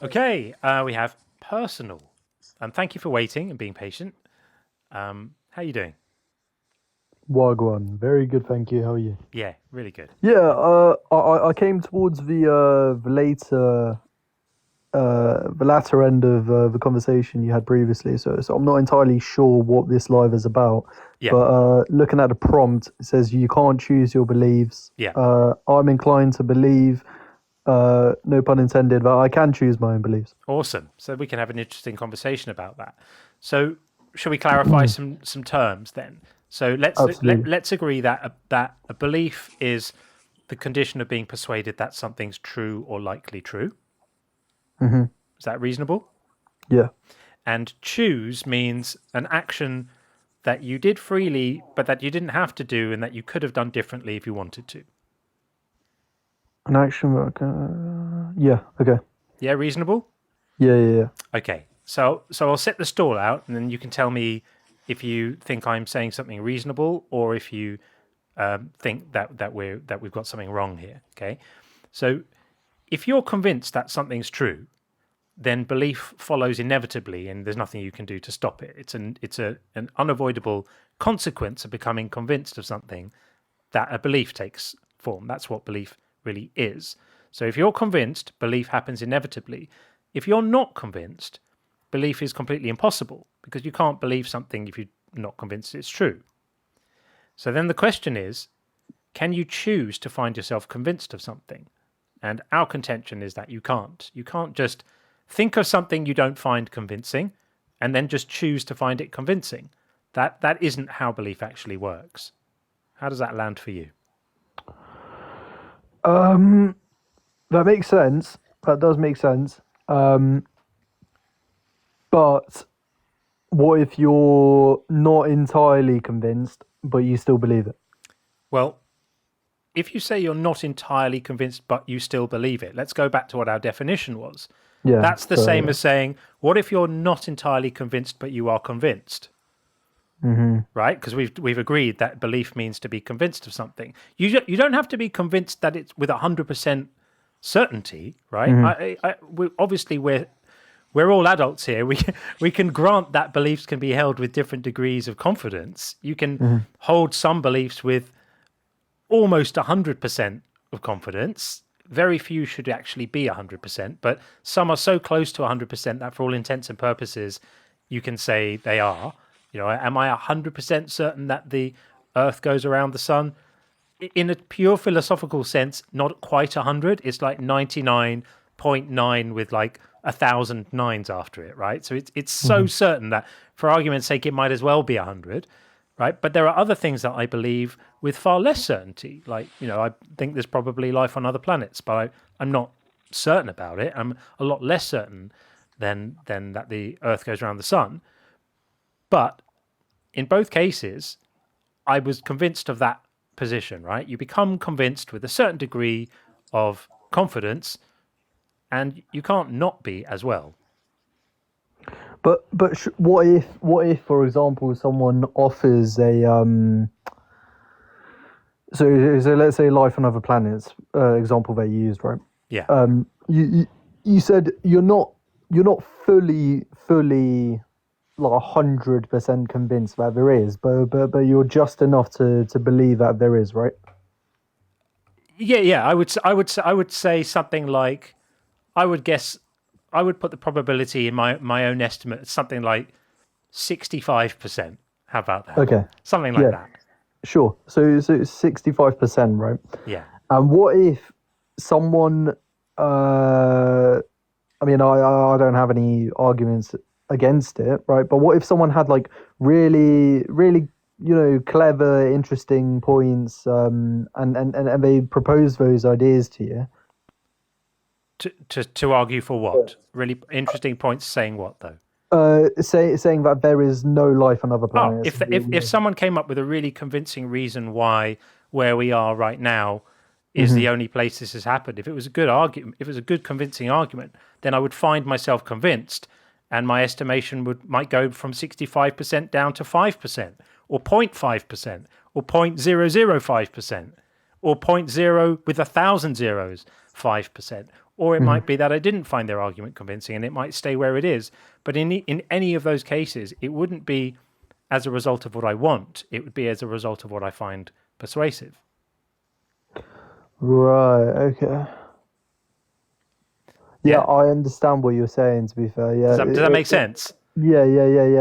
Okay, we have personal. Thank you for waiting and being patient. How are you doing? Wagwan, very good, thank you. How are you? Yeah, really good. Yeah, I came towards the latter end of the conversation you had previously, so I'm not entirely sure what this live is about. Yeah, But looking at the prompt, it says you can't choose your beliefs. yeah. I'm inclined to believe, no pun intended, that I can choose my own beliefs. Awesome. So we can have an interesting conversation about that. So, shall we clarify some terms then? So Absolutely. let's agree that a belief is the condition of being persuaded that something's true or likely true. Hmm. Is that reasonable? Yeah. And choose means an action that you did freely, but that you didn't have to do, and that you could have done differently if you wanted to. An action. Yeah. Okay. Yeah, reasonable. Yeah. Yeah. Yeah. Okay, so I'll set the stall out, and then you can tell me if you think I'm saying something reasonable, or if you think that we've got something wrong here. Okay, so if you're convinced that something's true, then belief follows inevitably, and there's nothing you can do to stop it. It's an unavoidable consequence of becoming convinced of something, that a belief takes form. That's what belief really is. So if you're convinced, belief happens inevitably. If you're not convinced, belief is completely impossible, because you can't believe something if you're not convinced it's true. So then the question is, can you choose to find yourself convinced of something? And our contention is that you can't. You can't just think of something you don't find convincing and then just choose to find it convincing. That isn't how belief actually works. How does that land for you? Um, that makes sense. That does make sense. But what if you're not entirely convinced, but you still believe it? Well, if you say you're not entirely convinced, but you still believe it, let's go back to what our definition was. Yeah. That's the same as saying, what if you're not entirely convinced, but you are convinced? Hmm. Right? Because we've agreed that belief means to be convinced of something. You don't have to be convinced that it's with 100% certainty, right? Hmm. Obviously we're all adults here. We can grant that beliefs can be held with different degrees of confidence. You can Hmm. hold some beliefs with almost 100% of confidence. Very few should actually be 100%, but some are so close to 100% that for all intents and purposes, you can say they are. Am I 100% certain that the Earth goes around the sun? In a pure philosophical sense, not quite 100. It's like 99.9 with like 1,000 nines after it, right? So it's so Hmm. certain that, for argument's sake, it might as well be 100, right? But there are other things that I believe with far less certainty. Like, I think there's probably life on other planets, but I'm not certain about it. I'm a lot less certain than that the Earth goes around the sun. But in both cases, I was convinced of that position, right? You become convinced with a certain degree of confidence, and you can't not be as well. But what if for example someone offers a so let's say life on other planets, example they used, right? Yeah. You said you're not fully like 100% convinced that there is, but you're just enough to believe that there is, right? Yeah. I would say something like, I would guess, I would put the probability in my own estimate at something like 65%. How about that? Okay. Something like Yeah. that. Sure. So it's 65%, right? Yeah. And what if someone I mean, I don't have any arguments against it, right? But what if someone had like really clever, interesting points, and they propose those ideas to you? To argue for what? Really interesting points saying what though? Saying that there is no life on other Oh, planets. if someone came up with a really convincing reason why where we are right now is Hmm. the only place this has happened, if it was a good argument, if it was a good convincing argument, then I would find myself convinced, and my estimation might go from 65% down to 5%, or 0.5%, or 0.005%, or zero point 0 with 1,000 zeros 5%, Or it might be that I didn't find their argument convincing and it might stay where it is. But in any of those cases, it wouldn't be as a result of what I want. It would be as a result of what I find persuasive. Right. Okay. Yeah, Yeah. I understand what you're saying. To be fair, yeah, Does that make sense? yeah.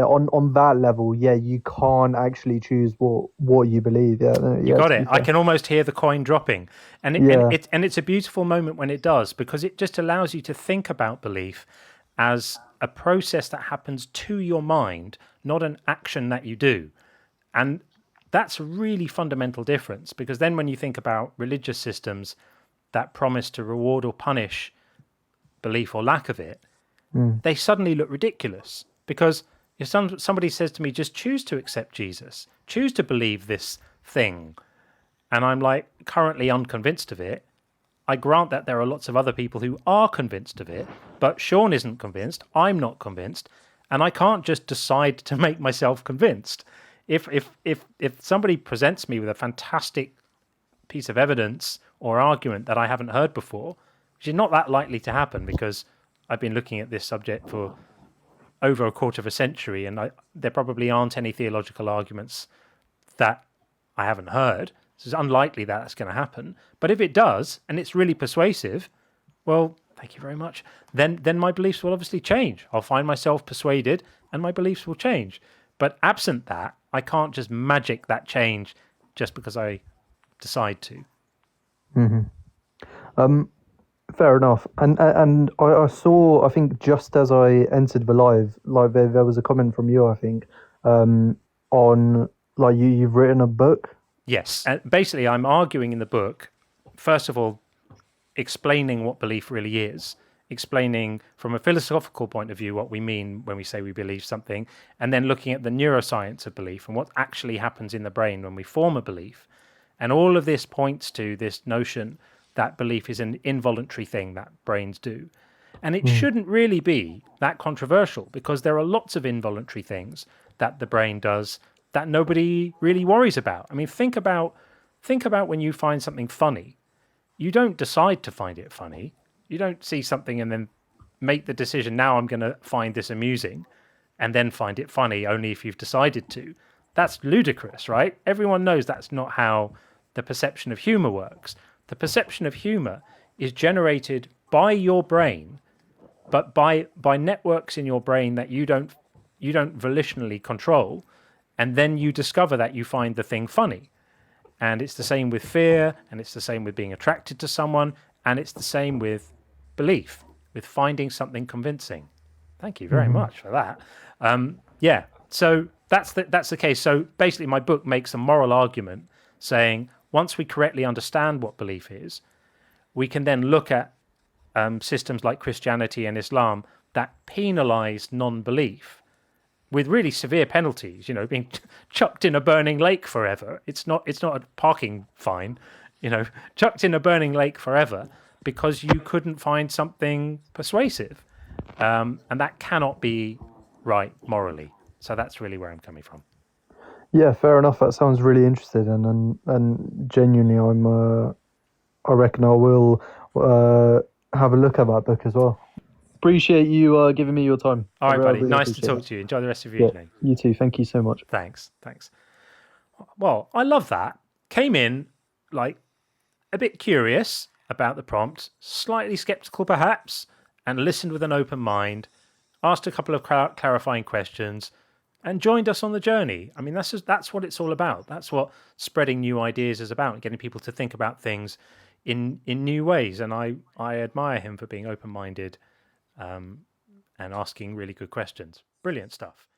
On that level, yeah, you can't actually choose what you believe. Yeah, no, You yeah. got To it. be I fair, can almost hear the coin dropping, and yeah. it's a beautiful moment when it does, because it just allows you to think about belief as a process that happens to your mind, not an action that you do. And that's a really fundamental difference, because then when you think about religious systems that promise to reward or punish belief or lack of it, they suddenly look ridiculous. Because if somebody says to me, just choose to accept Jesus, choose to believe this thing, and I'm like currently unconvinced of it, I grant that there are lots of other people who are convinced of it, but Sean isn't convinced, I'm not convinced, and I can't just decide to make myself convinced. If somebody presents me with a fantastic piece of evidence or argument that I haven't heard before, which is not that likely to happen because I've been looking at this subject for over a quarter of a century, and there probably aren't any theological arguments that I haven't heard. So it's unlikely that that's going to happen. But if it does, and it's really persuasive, well, thank you very much. Then my beliefs will obviously change. I'll find myself persuaded, and my beliefs will change. But absent that, I can't just magic that change just because I decide to. Fair enough. And I saw, I think just as I entered the live, like there was a comment from you, I think, on like you've written a book. Yes. And basically, I'm arguing in the book, first of all, explaining what belief really is, explaining from a philosophical point of view what we mean when we say we believe something, and then looking at the neuroscience of belief and what actually happens in the brain when we form a belief. And all of this points to this notion that belief is an involuntary thing that brains do. And it shouldn't really be that controversial, because there are lots of involuntary things that the brain does that nobody really worries about. I mean, think about when you find something funny. You don't decide to find it funny. You don't see something and then make the decision, now I'm going to find this amusing, and then find it funny only if you've decided to. That's ludicrous, right? Everyone knows that's not how the perception of humor works. The perception of humor is generated by your brain, but by networks in your brain that you don't volitionally control, and then you discover that you find the thing funny. And it's the same with fear, and it's the same with being attracted to someone, and it's the same with belief, with finding something convincing. Thank you very much for that. Yeah, so that's the case. So basically, my book makes a moral argument saying once we correctly understand what belief is, we can then look at systems like Christianity and Islam that penalize non-belief with really severe penalties, being chucked in a burning lake forever. It's not a parking fine, chucked in a burning lake forever because you couldn't find something persuasive. And that cannot be right morally. So that's really where I'm coming from. Yeah, fair enough. That sounds really interesting, and genuinely, I reckon I will have a look at that book as well. Appreciate you giving me your time. All right, I buddy. really Nice to appreciate talk it. to you. Enjoy the rest of your evening. You too. Thank you so much. Thanks. Well, I love that. Came in like a bit curious about the prompt, slightly skeptical perhaps, and listened with an open mind, asked a couple of clarifying questions, and joined us on the journey. I mean, that's what it's all about. That's what spreading new ideas is about, getting people to think about things in new ways. And I admire him for being open-minded and asking really good questions. Brilliant stuff.